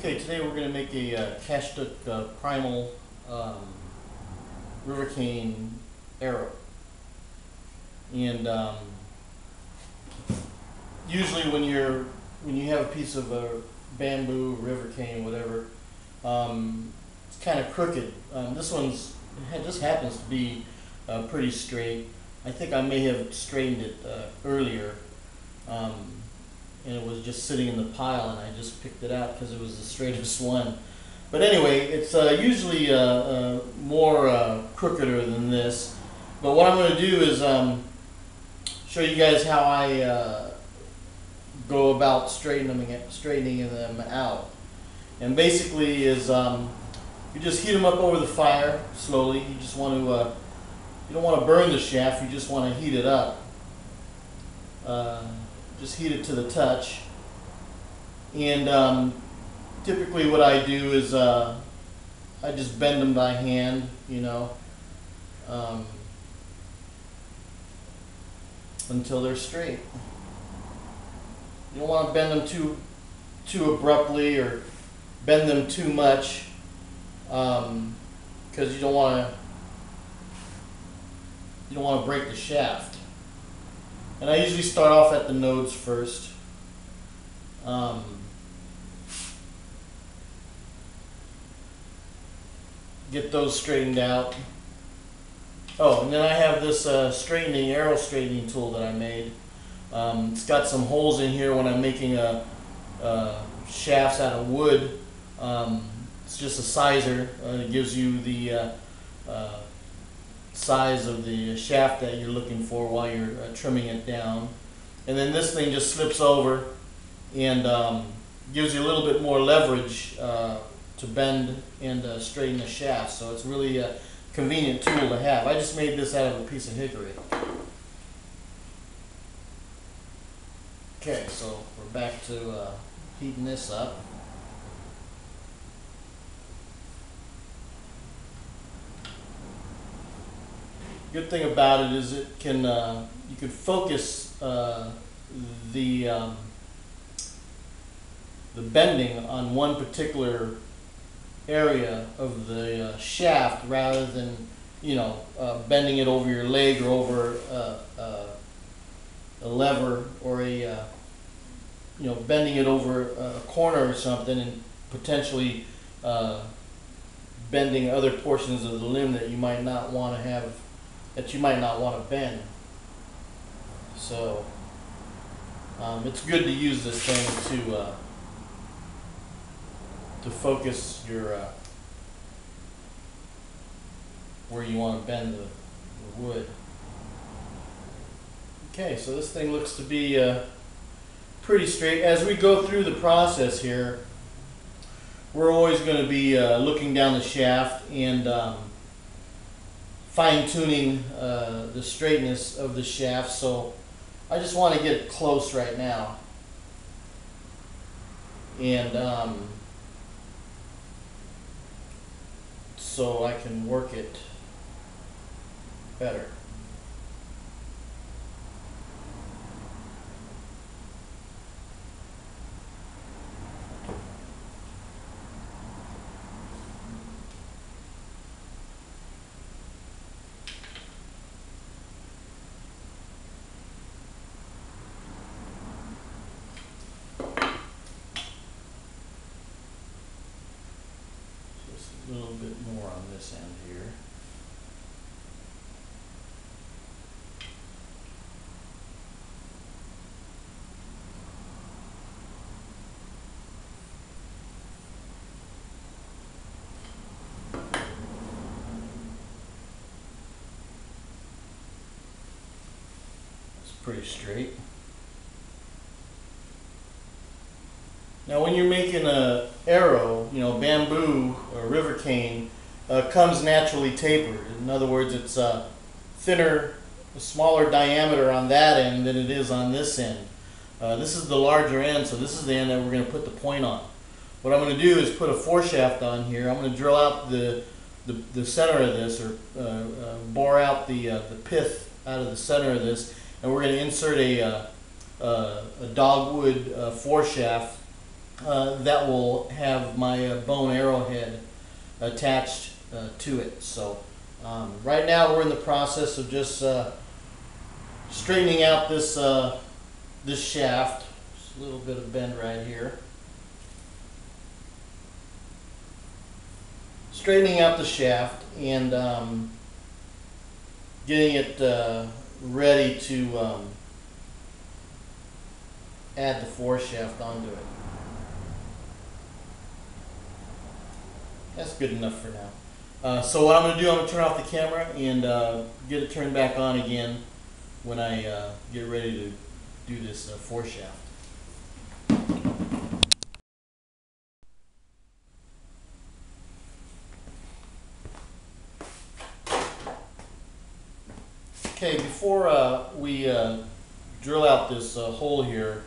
Okay, today we're going to make a cash hook primal river cane arrow. And usually when you have a piece of bamboo, river cane, whatever, it's kind of crooked. This one's just happens to be pretty straight. I think I may have straightened it earlier. And it was just sitting in the pile, and I just picked it out because it was the straightest one. But anyway, it's usually more crookeder than this. But what I'm going to do is show you guys how I go about straightening them out. And basically is you just heat them up over the fire slowly. You just want to you don't want to burn the shaft. You just want to heat it up. Just heat it to the touch. And typically what I do is I just bend them by hand, you know, until they're straight. You don't want to bend them too abruptly or bend them too much, because you don't want to break the shaft. And I usually start off at the nodes first. Get those straightened out. Oh, and then I have this arrow straightening tool that I made. It's got some holes in here when I'm making shafts out of wood. It's just a sizer. It gives you the size of the shaft that you're looking for while you're trimming it down. And then this thing just slips over and gives you a little bit more leverage to bend and straighten the shaft. So it's really a convenient tool to have. I just made this out of a piece of hickory. Okay, so we're back to heating this up. Good thing about it is it can you can focus the bending on one particular area of the shaft rather than, you know, bending it over your leg or over a lever or a you know, bending it over a corner or something and potentially bending other portions of the limb that you might not want to have, that you might not want to bend. So it's good to use this thing to focus your where you want to bend the wood. Okay, so this thing looks to be pretty straight. As we go through the process here, we're always going to be looking down the shaft and fine-tuning the straightness of the shaft. So I just want to get close right now, and so I can work it better. A little bit more on this end here. It's pretty straight. Now when you're making a arrow, you know, bamboo or river cane comes naturally tapered. In other words, it's thinner, a smaller diameter on that end than it is on this end. This is the larger end, so this is the end that we're going to put the point on. What I'm going to do is put a foreshaft on here. I'm going to drill out the center of this, or bore out the pith out of the center of this, and we're going to insert a dogwood foreshaft that will have my bow and arrow head attached to it. So right now we're in the process of just straightening out this this shaft. Just a little bit of bend right here. Straightening out the shaft and getting it ready to add the foreshaft onto it. That's good enough for now. So what I'm going to do, I'm going to turn off the camera and get it turned back on again when I get ready to do this foreshaft. Okay, before we drill out this hole here,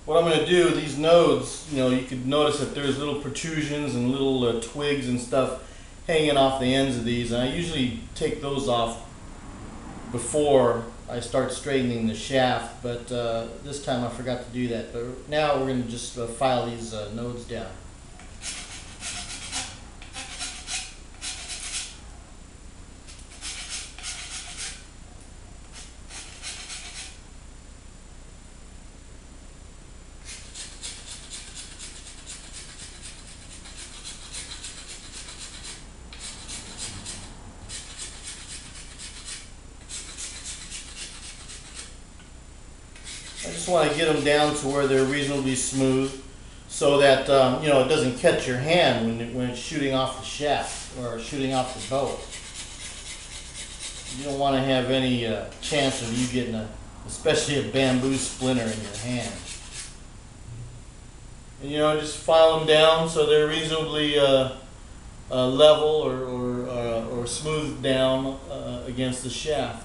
what I'm going to do, these nodes, you know, you could notice that there's little protrusions and little twigs and stuff hanging off the ends of these, and I usually take those off before I start straightening the shaft, but this time I forgot to do that. But now we're going to just file these nodes down. I just want to get them down to where they're reasonably smooth so that you know, it doesn't catch your hand when it's shooting off the shaft or shooting off the bow. You don't want to have any chance of you getting especially a bamboo splinter in your hand. And you know, just file them down so they're reasonably level or smoothed down against the shaft.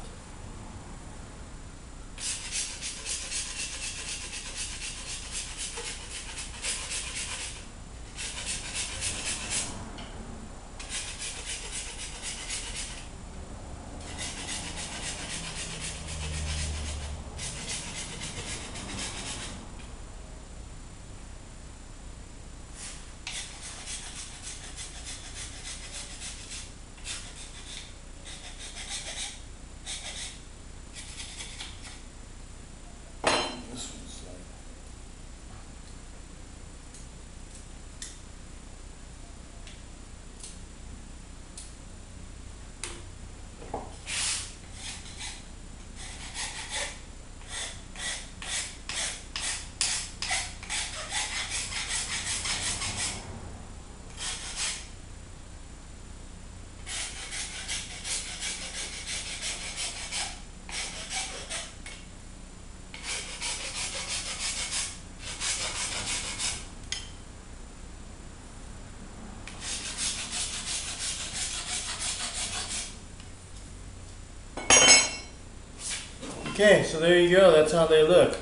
Okay, so there you go. That's how they look.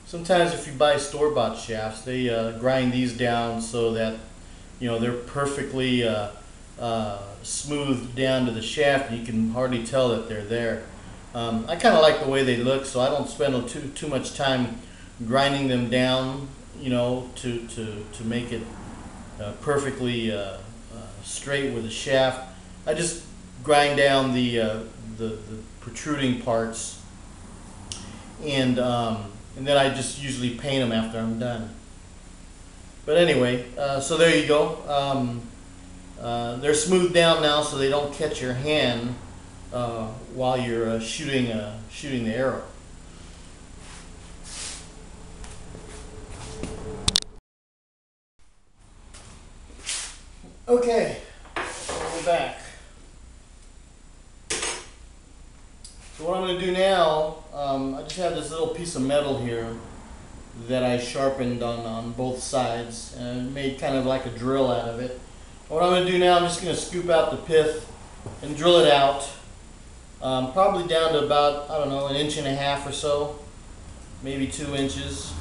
Sometimes if you buy store-bought shafts, they grind these down so that, you know, they're perfectly smoothed down to the shaft, and you can hardly tell that they're there. I kind of like the way they look, so I don't spend too much time grinding them down, you know, to make it perfectly straight with the shaft. I just grind down the protruding parts, and then I just usually paint them after I'm done. But anyway, so there you go. They're smoothed down now so they don't catch your hand while you're shooting the arrow. Okay, we're back. So what I'm going to do now, I just have this little piece of metal here that I sharpened on both sides and made kind of like a drill out of it. What I'm going to do now, I'm just going to scoop out the pith and drill it out, probably down to about, I don't know, 1.5 inches or so, maybe 2 inches.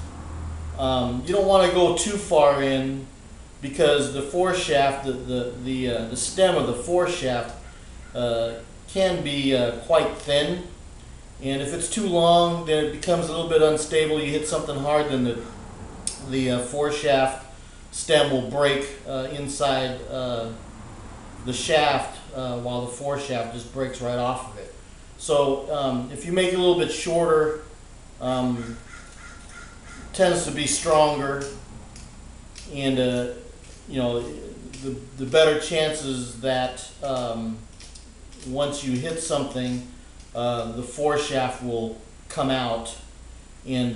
You don't want to go too far in because the foreshaft, the stem of the foreshaft can be quite thin, and if it's too long, then it becomes a little bit unstable. You hit something hard, then the foreshaft stem will break inside the shaft while the foreshaft just breaks right off of it. So if you make it a little bit shorter, tends to be stronger, and you know, the better chances that once you hit something, the foreshaft will come out and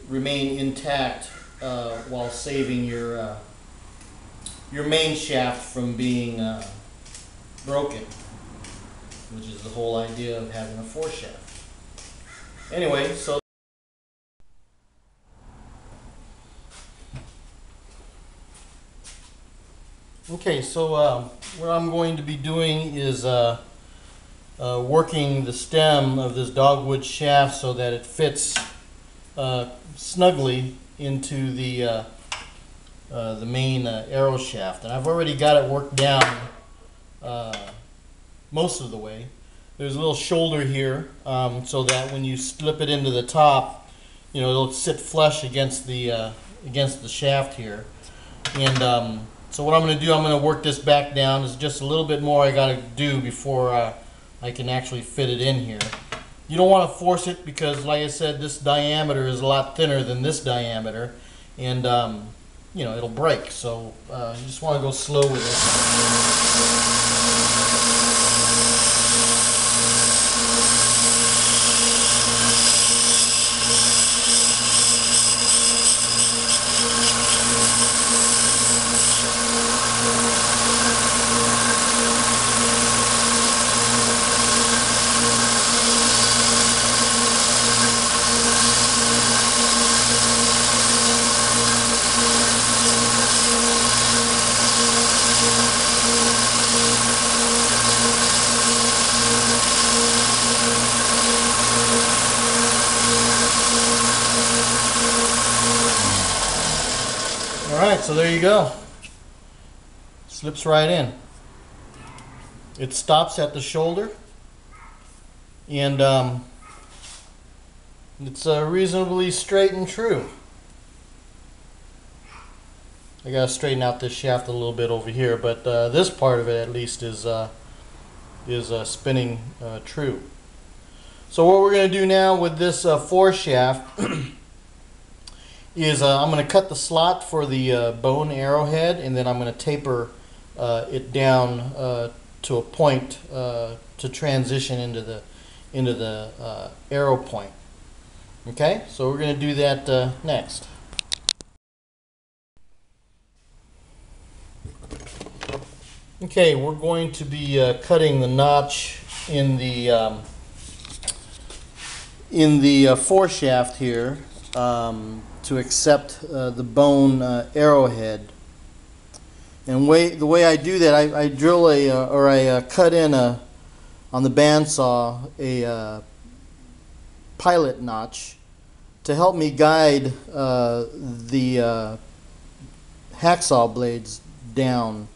remain intact while saving your main shaft from being broken, which is the whole idea of having a foreshaft. Anyway, so okay, so what I'm going to be doing is working the stem of this dogwood shaft so that it fits snugly into the main arrow shaft. And I've already got it worked down most of the way. There's a little shoulder here so that when you slip it into the top, you know, it'll sit flush against the shaft here. And so what I'm going to do, I'm going to work this back down. There's just a little bit more I got to do before I can actually fit it in here. You don't want to force it because, like I said, this diameter is a lot thinner than this diameter, and you know, it'll break. So you just want to go slow with it. Alright, so there you go. Slips right in. It stops at the shoulder, and it's reasonably straight and true. I gotta straighten out this shaft a little bit over here, but this part of it at least is spinning true. So what we're going to do now with this foreshaft is I'm going to cut the slot for the bone arrowhead, and then I'm going to taper it down to a point to transition into the arrow point. Okay, so we're going to do that next. Okay, we're going to be cutting the notch in the foreshaft here to accept the bone arrowhead. And the way I do that, I drill I cut in on the bandsaw a pilot notch to help me guide the hacksaw blades down.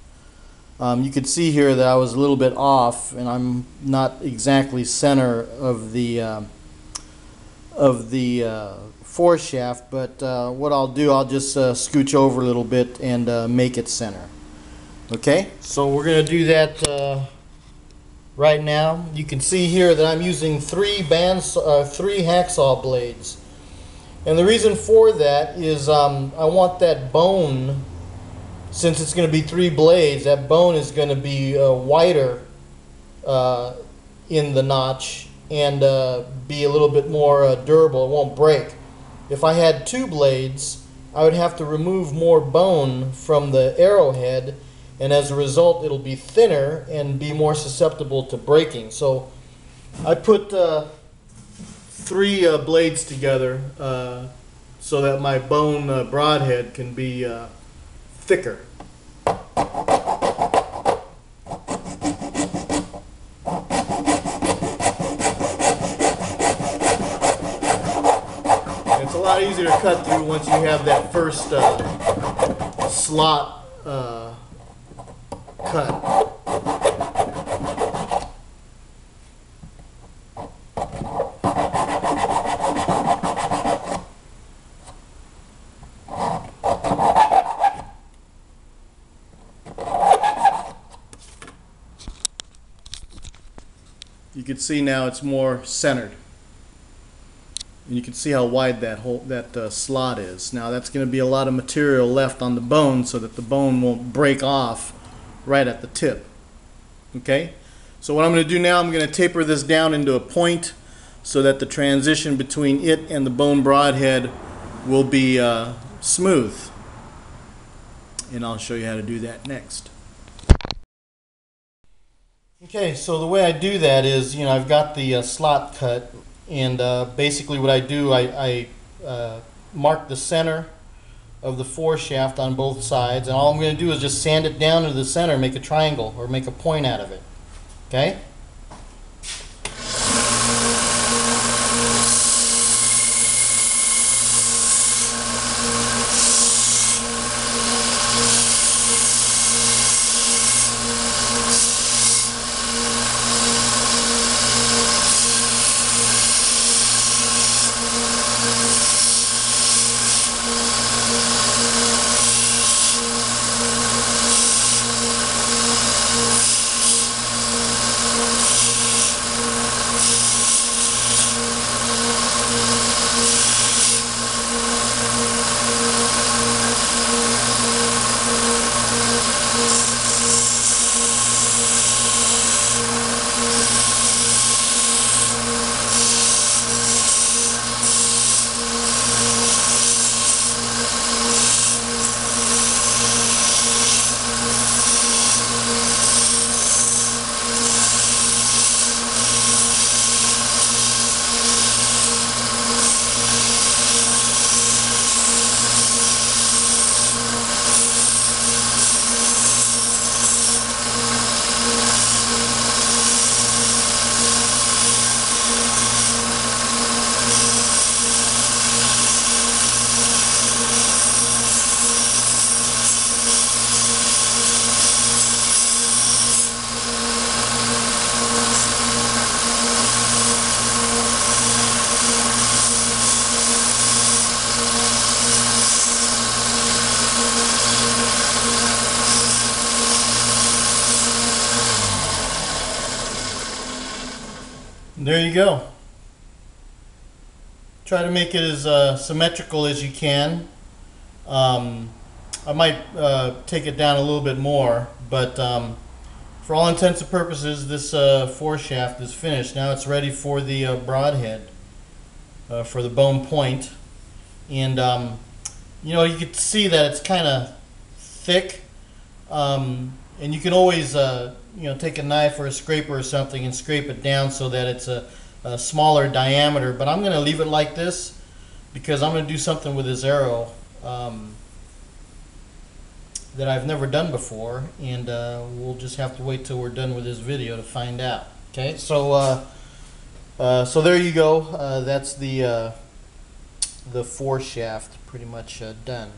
You could see here that I was a little bit off, and I'm not exactly center of the foreshaft, but what I'll do, I'll just scooch over a little bit and make it center. Okay, so we're going to do that right now. You can see here that I'm using three hacksaw blades, and the reason for that is I want that bone, since it's going to be three blades, that bone is going to be wider in the notch and be a little bit more durable. It won't break. If I had two blades, I would have to remove more bone from the arrowhead, and as a result it'll be thinner and be more susceptible to breaking. So I put three blades together so that my bone broadhead can be thicker. It's a lot easier to cut through once you have that first slot cut. can see now it's more centered. And you can see how wide that slot is. Now that's going to be a lot of material left on the bone so that the bone won't break off right at the tip. Okay? So what I'm going to do now, I'm going to taper this down into a point so that the transition between it and the bone broadhead will be smooth. And I'll show you how to do that next. Okay, so the way I do that is, I've got the slot cut, and basically what I do, I mark the center of the foreshaft on both sides, and all I'm going to do is just sand it down to the center, make a triangle, or make a point out of it. Okay? There you go. Try to make it as symmetrical as you can. I might take it down a little bit more, but for all intents and purposes, this foreshaft is finished. Now it's ready for the broadhead, for the bone point. And you can see that it's kind of thick, and you can always take a knife or a scraper or something and scrape it down so that it's a smaller diameter. But I'm going to leave it like this because I'm going to do something with this arrow that I've never done before, and we'll just have to wait till we're done with this video to find out. Okay, so so there you go. That's the foreshaft pretty much done.